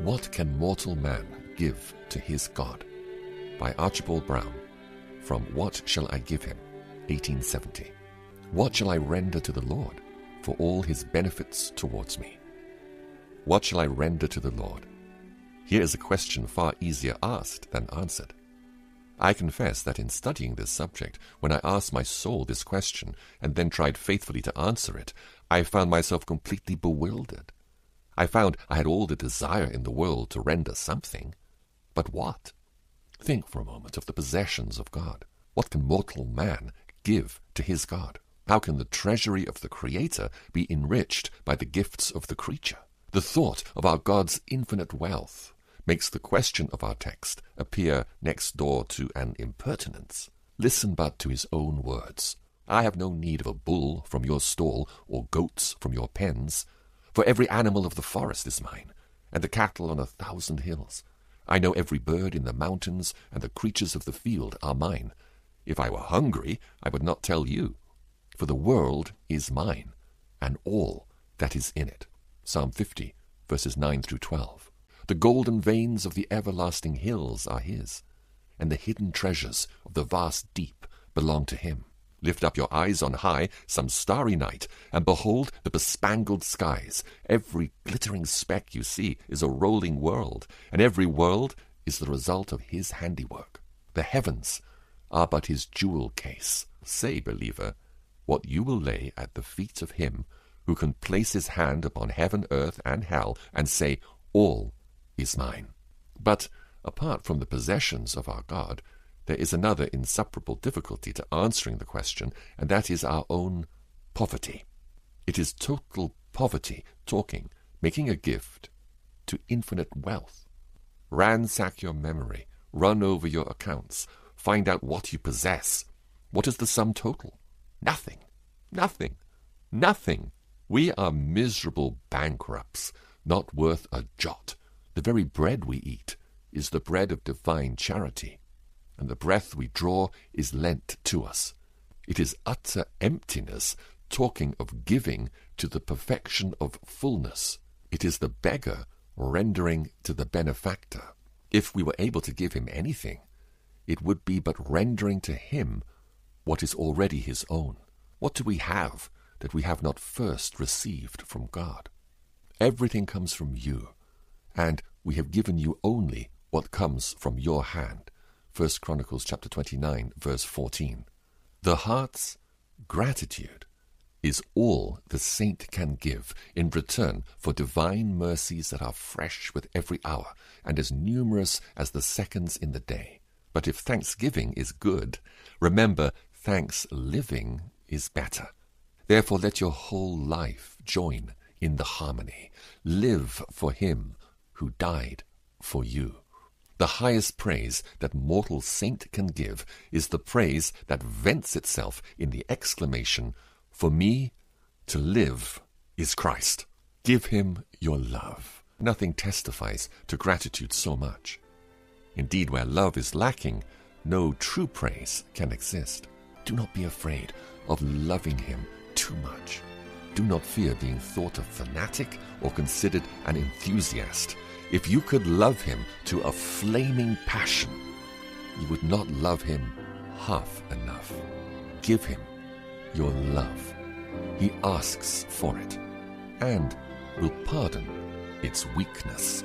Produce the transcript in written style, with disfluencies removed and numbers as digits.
What can mortal man give to his God? By Archibald Brown, from What Shall I Give Him? 1870. What shall I render to the Lord for all his benefits towards me? What shall I render to the Lord? Here is a question far easier asked than answered. I confess that in studying this subject, when I asked my soul this question and then tried faithfully to answer it, I found myself completely bewildered. I found I had all the desire in the world to render something, but what? Think for a moment of the possessions of God. What can mortal man give to his God? How can the treasury of the Creator be enriched by the gifts of the creature? The thought of our God's infinite wealth makes the question of our text appear next door to an impertinence. Listen but to his own words. I have no need of a bull from your stall or goats from your pens, for every animal of the forest is mine, and the cattle on 1,000 hills. I know every bird in the mountains, and the creatures of the field are mine. If I were hungry, I would not tell you, for the world is mine, and all that is in it. Psalm 50, verses 9 through 12. The golden veins of the everlasting hills are his, and the hidden treasures of the vast deep belong to him. Lift up your eyes on high some starry night, and behold the bespangled skies. Every glittering speck you see is a rolling world, and every world is the result of his handiwork. The heavens are but his jewel case. Say, believer, what you will lay at the feet of him who can place his hand upon heaven, earth, and hell, and say, all is mine. But apart from the possessions of our God, there is another insuperable difficulty to answering the question, and that is our own poverty. It is total poverty talking, making a gift to infinite wealth. Ransack your memory, run over your accounts, find out what you possess. What is the sum total? Nothing, nothing, nothing. We are miserable bankrupts, not worth a jot. The very bread we eat is the bread of divine charity, and the breath we draw is lent to us. It is utter emptiness talking of giving to the perfection of fullness. It is the beggar rendering to the benefactor. If we were able to give him anything, it would be but rendering to him what is already his own. What do we have that we have not first received from God? Everything comes from you, and we have given you only what comes from your hand. 1 Chronicles chapter 29, verse 14. The heart's gratitude is all the saint can give in return for divine mercies that are fresh with every hour and as numerous as the seconds in the day. But if thanksgiving is good, remember thanks living is better. Therefore let your whole life join in the harmony. Live for him who died for you. The highest praise that mortal saint can give is the praise that vents itself in the exclamation, "For me to live is Christ." Give him your love. Nothing testifies to gratitude so much. Indeed, where love is lacking, no true praise can exist. Do not be afraid of loving him too much. Do not fear being thought a fanatic or considered an enthusiast. If you could love him to a flaming passion, you would not love him half enough. Give him your love. He asks for it and will pardon its weakness.